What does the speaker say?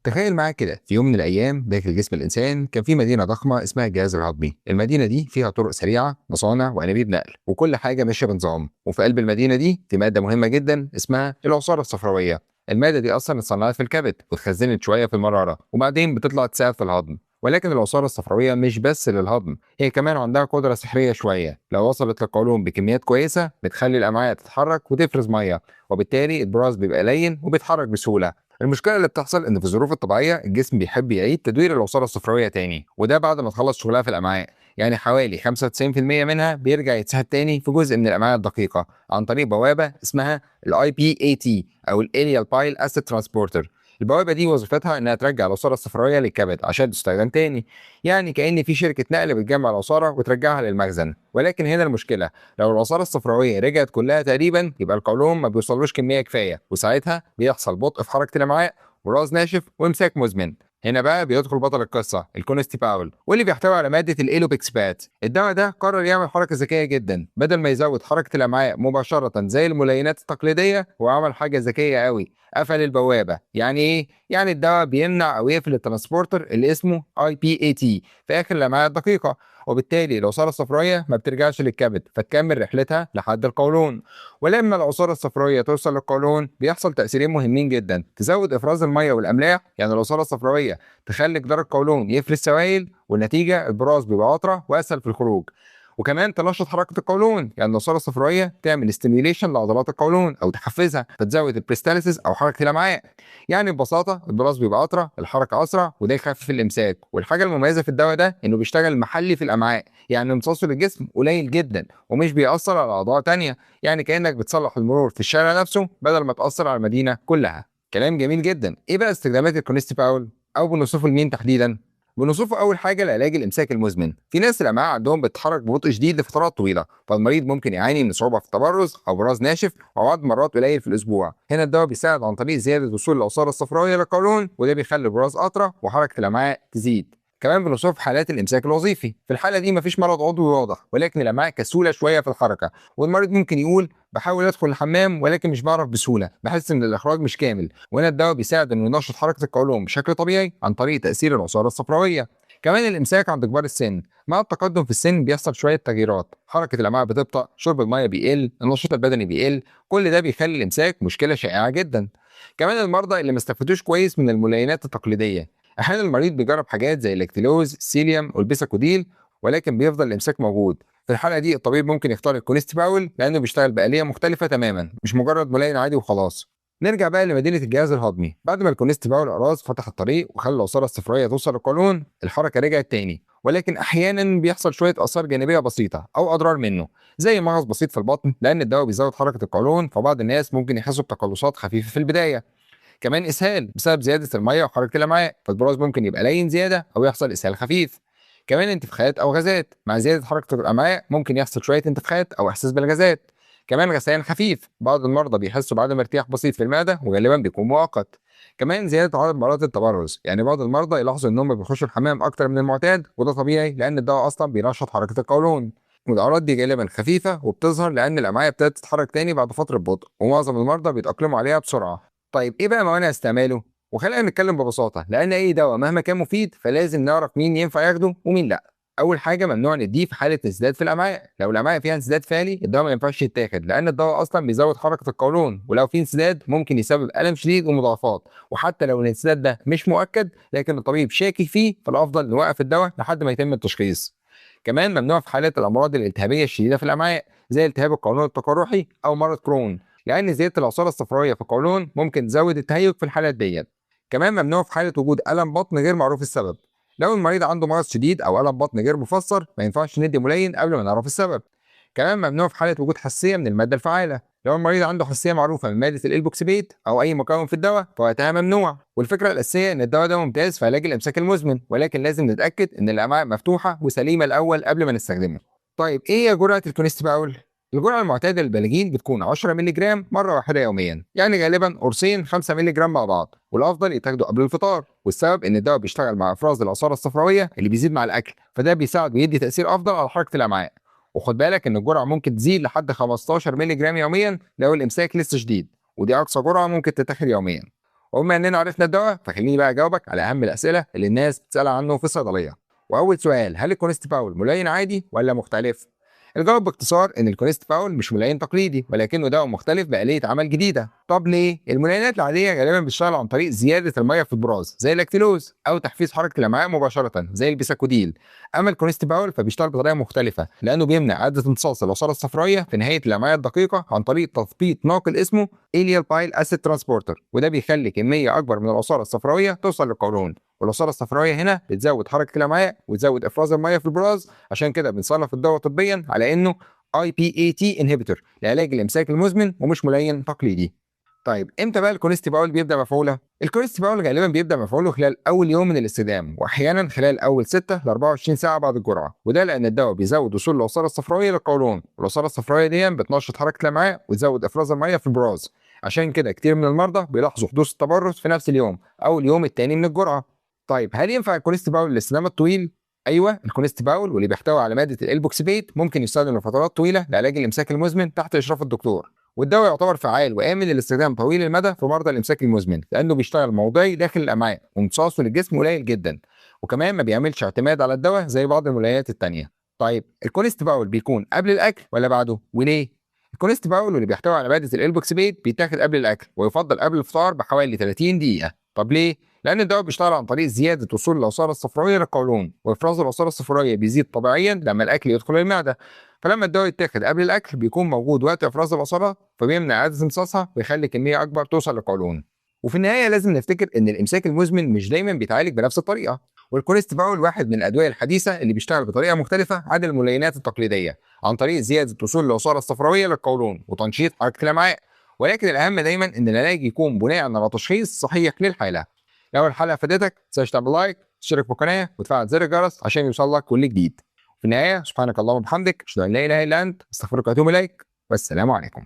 تخيل معاك كده في يوم من الأيام داخل جسم الإنسان كان في مدينة ضخمة اسمها الجهاز الهضمي. المدينة دي فيها طرق سريعة، مصانع وأنابيب نقل، وكل حاجة ماشية بنظام. وفي قلب المدينة دي في مادة مهمة جدا اسمها العصارة الصفراوية. المادة دي أصلا اتصنعت في الكبد واتخزنت شوية في المرارة وبعدين بتطلع تساعد في الهضم. ولكن العصارة الصفراوية مش بس للهضم، هي كمان عندها قدرة سحرية شوية. لو وصلت للقولون بكميات كويسة بتخلي الأمعاء تتحرك وتفرز مية، وبالتالي البراز بيبقى لين وبيتحرك بسهولة. المشكلة اللي بتحصل إن في الظروف الطبيعية الجسم بيحب يعيد تدوير العصارة الصفراوية تاني، وده بعد ما تخلص شغلها في الأمعاء. يعني حوالي 95% منها بيرجع يتسحب تاني في جزء من الأمعاء الدقيقة عن طريق بوابة اسمها الاي بي اي تي أو الاليال بايل اسيد ترانسبورتر. البوابة دي وظيفتها إنها ترجع العصارة الصفراوية للكبد عشان تستخدم تاني. يعني كأن في شركة نقل بتجمع العصارة وترجعها للمخزن. ولكن هنا المشكلة، لو العصارة الصفراوية رجعت كلها تقريبا يبقى القولون ما بيوصلوش كمية كفاية، وساعتها بيحصل بطء في حركة الأمعاء وراس ناشف وامساك مزمن. هنا بقى بيدخل بطل القصه الكونستيباول، واللي بيحتوي على ماده الايلوبيكسبات. الدواء ده قرر يعمل حركه ذكيه جدا، بدل ما يزود حركه الامعاء مباشره زي الملينات التقليديه هو عمل حاجه ذكيه قوي، قفل البوابه. يعني ايه؟ يعني الدواء بيمنع او يقفل الترانسبورتر اللي اسمه اي بي اي تي في اخر الامعاء الدقيقه، وبالتالي العصاره الصفراويه ما بترجعش للكبد فتكمل رحلتها لحد القولون. ولما العصاره الصفراويه توصل للقولون بيحصل تاثيرين مهمين جدا: تزود افراز الميه والاملاح، يعني العصاره الصفراويه تخلي جدار القولون يفرز سوائل، والنتيجه البراز بيبقى اطرى واسهل في الخروج. وكمان تنشط حركه القولون، يعني العصاره الصفراويه تعمل ستيميوليشن لعضلات القولون او تحفزها فتزود البريستاليسيس او حركه الامعاء. يعني ببساطه البراز بيبقى اطرى، الحركه اسرع، وده يخفف الامساك. والحاجه المميزه في الدواء ده انه بيشتغل محلي في الامعاء، يعني امتصاصه للجسم قليل جدا ومش بيأثر على اعضاء تانية. يعني كأنك بتصلح المرور في الشارع نفسه بدل ما تأثر على المدينة كلها. كلام جميل جدا. ايه بقى استخدامات الكونستيباول او بنوصفه لمين تحديدا؟ بنوصفه اول حاجه لعلاج الامساك المزمن. في ناس الامعاء عندهم بتتحرك ببطء شديد لفترات طويله، فالمريض ممكن يعاني من صعوبه في التبرز او براز ناشف او عدد مرات قليل في الاسبوع. هنا الدواء بيساعد عن طريق زياده وصول العصاره الصفراويه للقولون، وده بيخلي البراز اطرى وحركه الامعاء تزيد. كمان بنوصف حالات الامساك الوظيفي. في الحاله دي مفيش مرض عضوي واضح، ولكن الامعاء كسوله شويه في الحركه، والمريض ممكن يقول بحاول ادخل الحمام ولكن مش بعرف بسهوله، بحس ان الاخراج مش كامل. وهنا الدواء بيساعد انه ينشط حركه القولون بشكل طبيعي عن طريق تاثير العصاره الصفراويه. كمان الامساك عند كبار السن، مع التقدم في السن بيحصل شويه تغييرات، حركه الامعاء بتبطا، شرب الميه بيقل، النشاط البدني بيقل. كل ده بيخلي الامساك مشكله شائعه جدا. كمان المرضى اللي ما استفادوش كويس من الملينات التقليديه، احيانا المريض بيجرب حاجات زي اللاكتيلوز، السيليوم والبيساكوديل، ولكن بيفضل الامساك موجود. في الحاله دي الطبيب ممكن يختار الكونستيباول لانه بيشتغل بآلية مختلفه تماما، مش مجرد ملاين عادي وخلاص. نرجع بقى لمدينه الجهاز الهضمي. بعد ما الكونستيباول قراص فتح الطريق وخلى العصاره الصفراويه توصل للقولون، الحركه رجعت تاني. ولكن احيانا بيحصل شويه اثار جانبيه بسيطه او اضرار منه، زي مغص بسيط في البطن، لان الدواء بيزود حركه القولون، فبعض الناس ممكن يحسوا بتقلصات خفيفه في البدايه. كمان اسهال بسبب زياده الميه وحركه الامعاء، فالبراز ممكن يبقى لين زياده او يحصل اسهال خفيف. كمان انتفاخات او غازات، مع زياده حركه الامعاء ممكن يحصل شويه انتفاخات او احساس بالغازات. كمان غثيان خفيف، بعض المرضى بيحسوا بعدم ارتياح بسيط في المعده وغالبا بيكون مؤقت. كمان زياده عدد مرات التبرز، يعني بعض المرضى يلاحظوا انهم بيخشوا الحمام اكتر من المعتاد، وده طبيعي لان الدواء اصلا بينشط حركه القولون. والاعراض دي غالبا خفيفه وبتظهر لان الامعاء ابتدت تتحرك تاني بعد فتره بطء، ومعظم المرضى بيتاقلموا عليها بسرعه. طيب ايه بقى موانع استعماله؟ وخلينا نتكلم ببساطه، لان اي دواء مهما كان مفيد فلازم نعرف مين ينفع ياخده ومين لا. اول حاجه ممنوع نديه في حاله انسداد في الامعاء. لو الامعاء فيها انسداد فعلي الدواء ما ينفعش يتاخد، لان الدواء اصلا بيزود حركه القولون، ولو في انسداد ممكن يسبب الم شديد ومضاعفات. وحتى لو الانسداد ده مش مؤكد لكن الطبيب شاكك فيه، فالافضل نوقف الدواء لحد ما يتم التشخيص. كمان ممنوع في حالات الامراض الالتهابيه الشديده في الامعاء، زي التهاب القولون التقرحي او مرض كرون، لان زياده العصاره الصفراويه في القولون ممكن تزود التهيج في الحالات ديت. كمان ممنوع في حاله وجود الم بطن غير معروف السبب. لو المريض عنده مرض شديد او الم بطن غير مفسر ما ينفعش ندي ملين قبل ما نعرف السبب. كمان ممنوع في حاله وجود حساسيه من الماده الفعاله. لو المريض عنده حساسيه معروفه من ماده الالبوكسبيت او اي مكون في الدواء فوقتها ممنوع. والفكره الاساسيه ان الدواء ده ممتاز في علاج الامساك المزمن، ولكن لازم نتاكد ان الامعاء مفتوحه وسليمه الاول قبل ما نستخدمه. طيب ايه هي جرعه الكونستيباول؟ الجرعه المعتاده للبالغين بتكون 10 مللي جرام مره واحده يوميا، يعني غالبا قرصين 5 مللي جرام مع بعض، والافضل يتاخدوا قبل الفطار. والسبب ان الدواء بيشتغل مع افراز العصاره الصفراويه اللي بيزيد مع الاكل، فده بيساعد ويدي تاثير افضل على حركه الامعاء. وخد بالك ان الجرعه ممكن تزيد لحد 15 مللي جرام يوميا لو الامساك لسه شديد، ودي اقصى جرعه ممكن تتاخد يوميا. وبما اننا عرفنا الدواء فخليني بقى اجاوبك على اهم الاسئله اللي الناس بتسال عنه في الصيدليه. واول سؤال، هل الكونستيباول ملين عادي ولا مختلف؟ الجواب باختصار ان الكونستيباول مش ملين تقليدي، ولكنه دواء مختلف بآلية عمل جديده. طب ليه؟ الملينات العاديه غالبا بتشتغل عن طريق زياده الميه في البراز زي اللاكتيلوز، او تحفيز حركه الامعاء مباشره زي البيساكوديل. اما الكونستيباول فبيشتغل بطريقه مختلفه، لانه بيمنع اعاده امتصاص العصاره الصفراويه في نهايه الامعاء الدقيقه عن طريق تثبيط ناقل اسمه اليال بايل اسيد ترانسبورتر، وده بيخلي كميه اكبر من العصاره الصفراويه توصل للقولون. والعصاره الصفراويه هنا بتزود حركه الامعاء وتزود افراز الميه في البراز، عشان كده بنصنف الدواء طبيا على انه IPAT inhibitor لعلاج الامساك المزمن ومش ملين تقليدي. طيب امتى بقى الكونستيباول بيبدا مفعوله؟ الكونستيباول غالبا بيبدا مفعوله خلال اول يوم من الاستخدام، واحيانا خلال اول 6 ل 24 ساعه بعد الجرعه، وده لان الدواء بيزود وصول العصاره الصفراويه للقولون، والعصاره الصفراويه دي بتنشط حركه الامعاء وتزود افراز الميه في البراز. عشان كده كتير من المرضى بيلاحظوا حدوث التبرز في نفس اليوم او اليوم الثاني من الجرعه. طيب هل ينفع الكونستيباول للاستخدام الطويل؟ ايوه، الكونستيباول واللي بيحتوي على ماده الالبوكسيبيت ممكن يستخدم لفترات طويله لعلاج الامساك المزمن تحت اشراف الدكتور. والدواء يعتبر فعال وامن للاستخدام طويل المدى في مرضى الامساك المزمن، لانه بيشتغل موضعي داخل الامعاء وامتصاصه للجسم قليل جدا، وكمان ما بيعملش اعتماد على الدواء زي بعض الملينات التانيه. طيب الكونستيباول بيكون قبل الاكل ولا بعده وليه؟ الكونستيباول واللي بيحتوي على ماده الالبوكسيبيت بيتاخد قبل الاكل، ويفضل قبل الفطار بحوالي 30 دقيقه. طب ليه؟ لان الدواء بيشتغل عن طريق زياده وصول العصاره الصفراويه للقولون، وافراز العصاره الصفراويه بيزيد طبيعيا لما الاكل يدخل المعده. فلما الدواء يتاخد قبل الاكل بيكون موجود وقت افراز العصاره، فبيمنع اعاده امتصاصها ويخلي كميه اكبر توصل للقولون. وفي النهايه لازم نفتكر ان الامساك المزمن مش دايما بيتعالج بنفس الطريقه، والكونستيباول واحد من الادويه الحديثه اللي بيشتغل بطريقه مختلفه عن الملينات التقليديه، عن طريق زياده وصول العصاره الصفراويه للقولون وتنشيط حركه الامعاء. ولكن الاهم دايما ان العلاج يكون بناء على تشخيص صحيح للحاله. لو الحلقه فادتك ما تنساش تعمل لايك، تشترك في القناه وتفعل زر الجرس عشان يوصلك كل جديد. في النهايه سبحانك اللهم وبحمدك اشهد ان لا اله الا انت استغفرك واتوب اليك، والسلام عليكم.